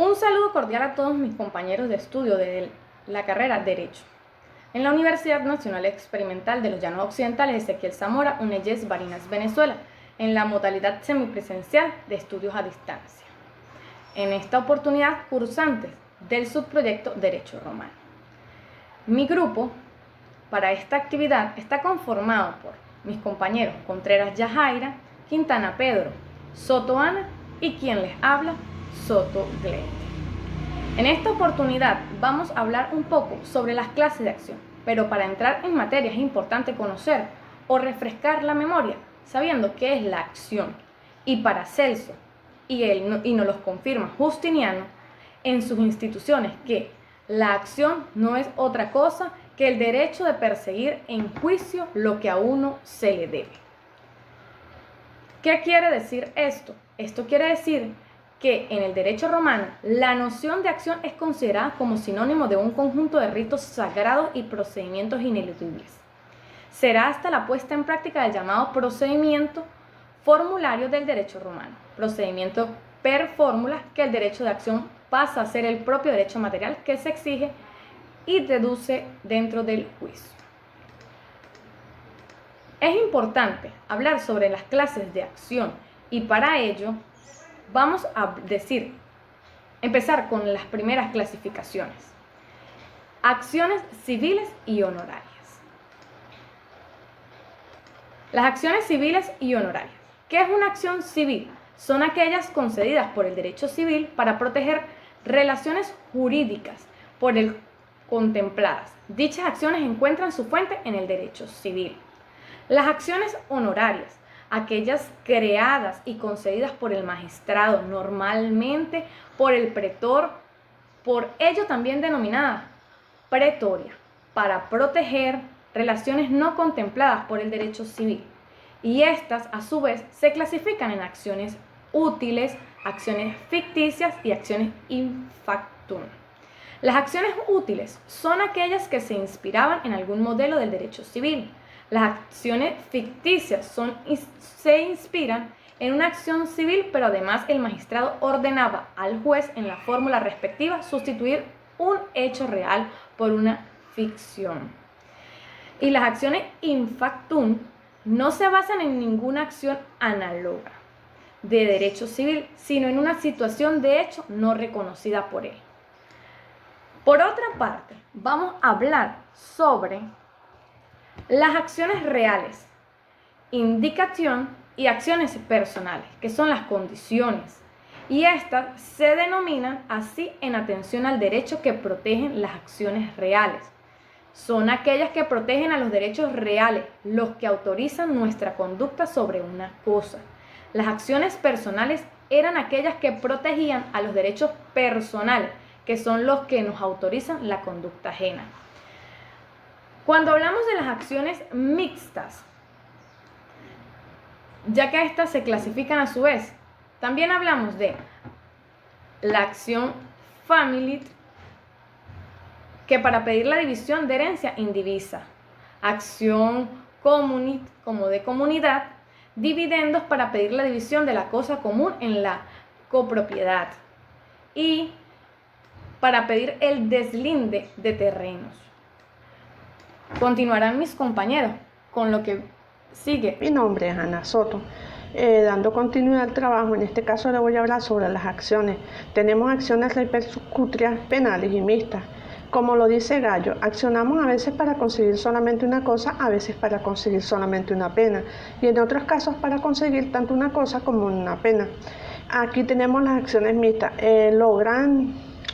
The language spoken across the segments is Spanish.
Un saludo cordial a todos mis compañeros de estudio de la carrera Derecho. En la Universidad Nacional Experimental de los Llanos Occidentales Ezequiel Zamora, UNEYES Barinas, Venezuela, en la modalidad semipresencial de estudios a distancia. En esta oportunidad, cursantes del subproyecto Derecho Romano. Mi grupo para esta actividad está conformado por mis compañeros Contreras Yajaira, Quintana Pedro, Soto Ana y quien les habla, Soto Glente. En esta oportunidad vamos a hablar un poco sobre las clases de acción, pero para entrar en materia es importante conocer o refrescar la memoria, sabiendo qué es la acción. Y para Celso, y nos lo confirma Justiniano en sus instituciones, que la acción no es otra cosa que el derecho de perseguir en juicio lo que a uno se le debe. ¿Qué quiere decir esto? Esto quiere decir que en el derecho romano la noción de acción es considerada como sinónimo de un conjunto de ritos sagrados y procedimientos ineludibles. Será hasta la puesta en práctica del llamado procedimiento formulario del derecho romano, procedimiento per fórmula, que el derecho de acción pasa a ser el propio derecho material que se exige y deduce dentro del juicio. Es importante hablar sobre las clases de acción y para ello vamos a empezar con las primeras clasificaciones. Acciones civiles y honorarias. Las acciones civiles y honorarias. ¿Qué es una acción civil? Son aquellas concedidas por el derecho civil para proteger relaciones jurídicas por el contempladas. Dichas acciones encuentran su fuente en el derecho civil. Las acciones honorarias, aquellas creadas y concedidas por el magistrado, normalmente por el pretor, por ello también denominada pretoria, para proteger relaciones no contempladas por el derecho civil. Y estas, a su vez, se clasifican en acciones útiles, acciones ficticias y acciones in factum. Las acciones útiles son aquellas que se inspiraban en algún modelo del derecho civil. Las acciones ficticias se inspiran en una acción civil, pero además el magistrado ordenaba al juez en la fórmula respectiva sustituir un hecho real por una ficción. Y las acciones in factum no se basan en ninguna acción análoga de derecho civil, sino en una situación de hecho no reconocida por él. Por otra parte, vamos a hablar sobre las acciones reales, indicación y acciones personales, que son las condiciones, y estas se denominan así en atención al derecho que protegen las acciones reales. Son aquellas que protegen a los derechos reales, los que autorizan nuestra conducta sobre una cosa. Las acciones personales eran aquellas que protegían a los derechos personales, que son los que nos autorizan la conducta ajena. Cuando hablamos de las acciones mixtas, ya que estas se clasifican a su vez, también hablamos de la acción familit, que para pedir la división de herencia indivisa, acción communit, como de comunidad, dividendos para pedir la división de la cosa común en la copropiedad y para pedir el deslinde de terrenos. Continuarán mis compañeros con lo que sigue. Mi nombre es Ana Soto. Dando continuidad al trabajo, en este caso le voy a hablar sobre las acciones. Tenemos acciones persecutorias, penales y mixtas. Como lo dice Gallo, accionamos a veces para conseguir solamente una cosa, a veces para conseguir solamente una pena, y en otros casos para conseguir tanto una cosa como una pena. Aquí tenemos las acciones mixtas.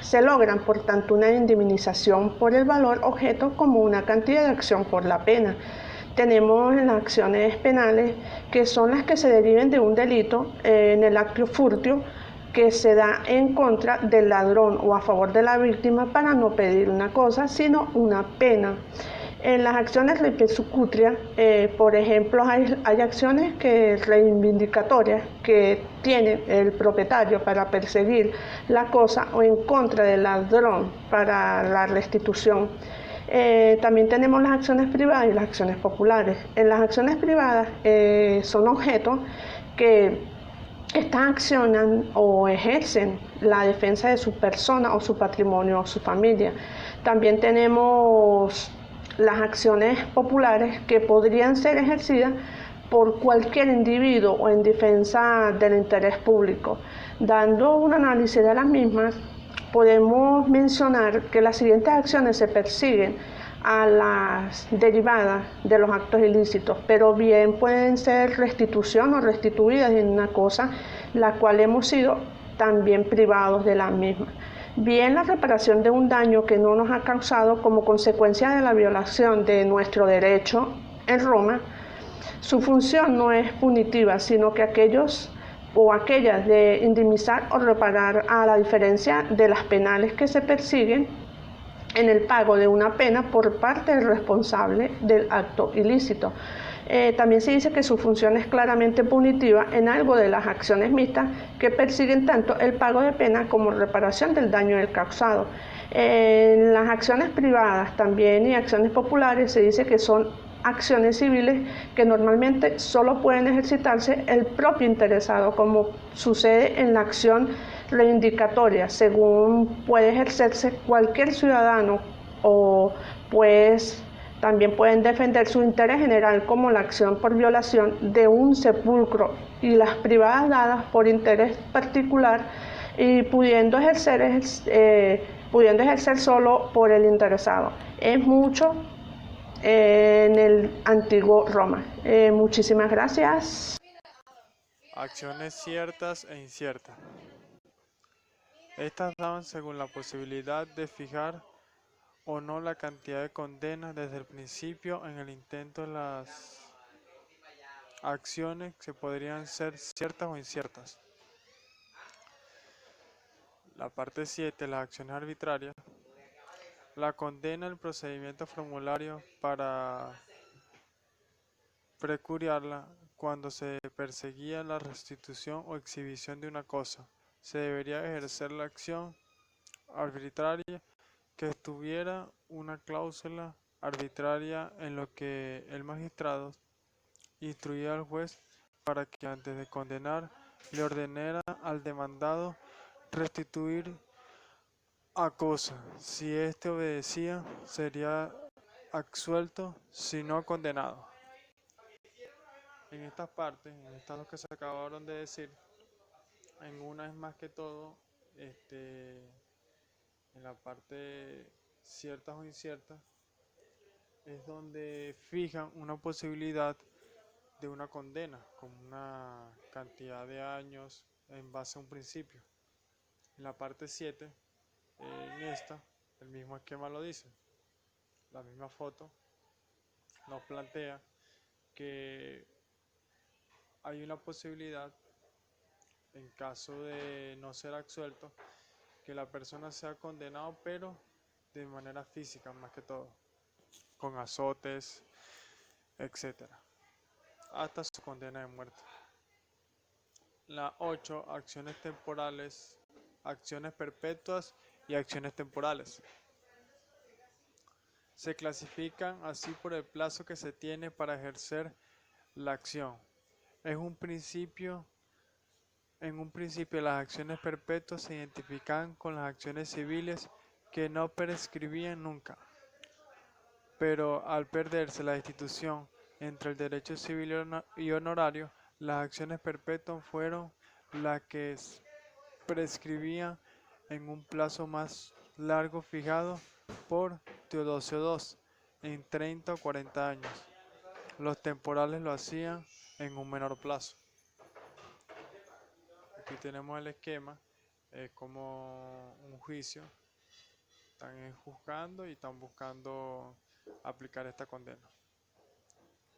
Se logran por tanto una indemnización por el valor objeto como una cantidad de acción por la pena. Tenemos las acciones penales, que son las que se deriven de un delito en el acto furtio que se da en contra del ladrón o a favor de la víctima para no pedir una cosa, sino una pena. En las acciones persecutorias, por ejemplo, hay acciones reivindicatorias que tiene el propietario para perseguir la cosa o en contra del ladrón para la restitución. También tenemos las acciones privadas y las acciones populares. En las acciones privadas son objetos que estas accionan o ejercen la defensa de su persona o su patrimonio o su familia. También tenemos las acciones populares que podrían ser ejercidas por cualquier individuo o en defensa del interés público. Dando un análisis de las mismas, podemos mencionar que las siguientes acciones se persiguen a las derivadas de los actos ilícitos, pero bien pueden ser restitución o restituidas en una cosa la cual hemos sido también privados de la misma. Bien la reparación de un daño que no nos ha causado como consecuencia de la violación de nuestro derecho en Roma. Su función no es punitiva, sino que aquellas de indemnizar o reparar, a la diferencia de las penales que se persiguen en el pago de una pena por parte del responsable del acto ilícito. También se dice que su función es claramente punitiva en algo de las acciones mixtas que persiguen tanto el pago de pena como reparación del daño del causado. En las acciones privadas también y acciones populares se dice que son acciones civiles que normalmente solo pueden ejercitarse el propio interesado, como sucede en la acción reivindicatoria, según puede ejercerse cualquier ciudadano, o pues también pueden defender su interés general, como la acción por violación de un sepulcro, y las privadas dadas por interés particular y pudiendo ejercer solo por el interesado. Es mucho en el antiguo Roma. Muchísimas gracias. Acciones ciertas e inciertas. Estas daban según la posibilidad de fijar o no la cantidad de condenas desde el principio en el intento. Las acciones que podrían ser ciertas o inciertas. La parte 7, las acciones arbitrarias. La condena, el procedimiento formulario para precuriarla cuando se perseguía la restitución o exhibición de una cosa. Se debería ejercer la acción arbitraria que estuviera una cláusula arbitraria en lo que el magistrado instruía al juez para que antes de condenar le ordenara al demandado restituir a cosa. Si éste obedecía, sería absuelto, si no condenado. En estas partes, en estas dos que se acabaron de decir, en una es más que todo, en la parte ciertas o inciertas, es donde fijan una posibilidad de una condena, con una cantidad de años en base a un principio. En la parte 7, en esta, el mismo esquema lo dice. La misma foto nos plantea que hay una posibilidad, en caso de no ser absuelto, que la persona sea condenado, pero de manera física más que todo, con azotes, etc., hasta su condena de muerte. La 8, acciones temporales, acciones perpetuas y acciones temporales. Se clasifican así por el plazo que se tiene para ejercer la acción. En un principio, las acciones perpetuas se identifican con las acciones civiles que no prescribían nunca, pero al perderse la distinción entre el derecho civil y honorario, las acciones perpetuas fueron las que prescribían en un plazo más largo fijado por Teodosio II, en 30 o 40 años. Los temporales lo hacían en un menor plazo. Aquí tenemos el esquema, es como un juicio. Están juzgando y están buscando aplicar esta condena.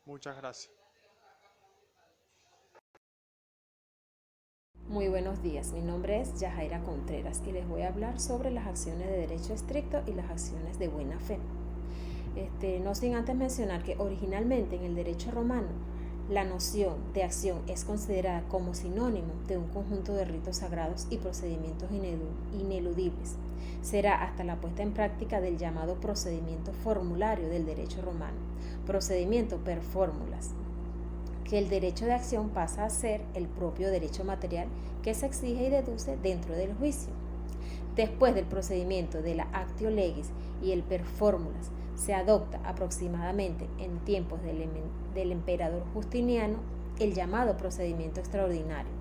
Muchas gracias. Muy buenos días, mi nombre es Yajaira Contreras y les voy a hablar sobre las acciones de derecho estricto y las acciones de buena fe. No sin antes mencionar que originalmente en el derecho romano la noción de acción es considerada como sinónimo de un conjunto de ritos sagrados y procedimientos ineludibles. Será hasta la puesta en práctica del llamado procedimiento formulario del derecho romano, procedimiento per formulas, que el derecho de acción pasa a ser el propio derecho material que se exige y deduce dentro del juicio. Después del procedimiento de la actio legis y el per formulas, se adopta aproximadamente en tiempos del emperador Justiniano el llamado procedimiento extraordinario.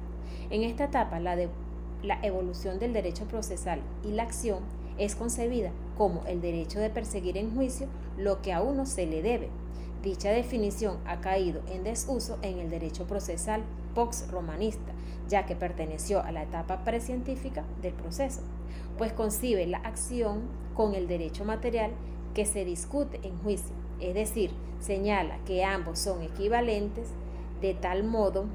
En esta etapa, la evolución del derecho procesal y la acción es concebida como el derecho de perseguir en juicio lo que a uno se le debe. Dicha definición ha caído en desuso en el derecho procesal post-romanista, ya que perteneció a la etapa precientífica del proceso, pues concibe la acción con el derecho material que se discute en juicio, es decir, señala que ambos son equivalentes de tal modo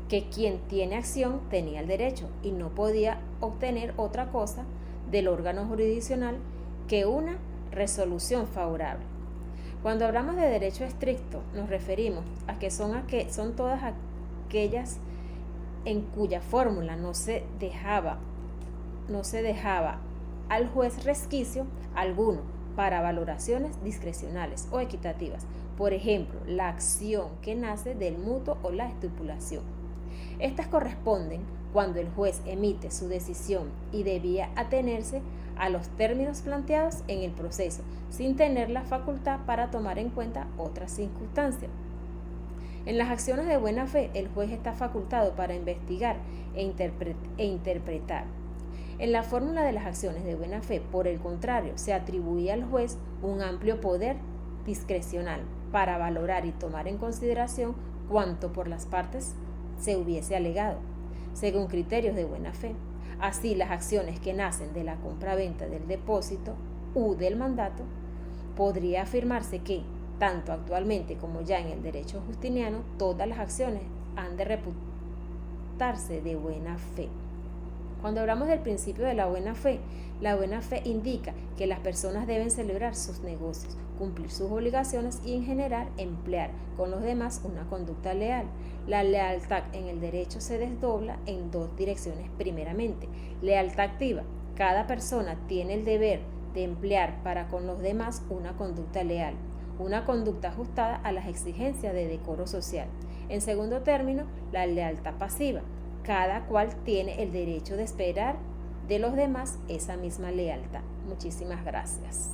que quien tiene acción tenía el derecho y no podía obtener otra cosa del órgano jurisdiccional que una resolución favorable. Cuando hablamos de derecho estricto, nos referimos a que son todas aquellas en cuya fórmula no se dejaba al juez resquicio alguno para valoraciones discrecionales o equitativas, por ejemplo, la acción que nace del mutuo o la estipulación. Estas corresponden cuando el juez emite su decisión y debía atenerse a los términos planteados en el proceso, sin tener la facultad para tomar en cuenta otras circunstancias. En las acciones de buena fe, el juez está facultado para investigar e interpretar. En la fórmula de las acciones de buena fe, por el contrario, se atribuía al juez un amplio poder discrecional para valorar y tomar en consideración cuanto por las partes se hubiese alegado, según criterios de buena fe. Así, las acciones que nacen de la compraventa del depósito u del mandato, podría afirmarse que, tanto actualmente como ya en el derecho justiniano, todas las acciones han de reputarse de buena fe. Cuando hablamos del principio de la buena fe indica que las personas deben celebrar sus negocios, cumplir sus obligaciones y en general emplear con los demás una conducta leal. La lealtad en el derecho se desdobla en dos direcciones. Primeramente, lealtad activa. Cada persona tiene el deber de emplear para con los demás una conducta leal, una conducta ajustada a las exigencias de decoro social. En segundo término, la lealtad pasiva. Cada cual tiene el derecho de esperar de los demás esa misma lealtad. Muchísimas gracias.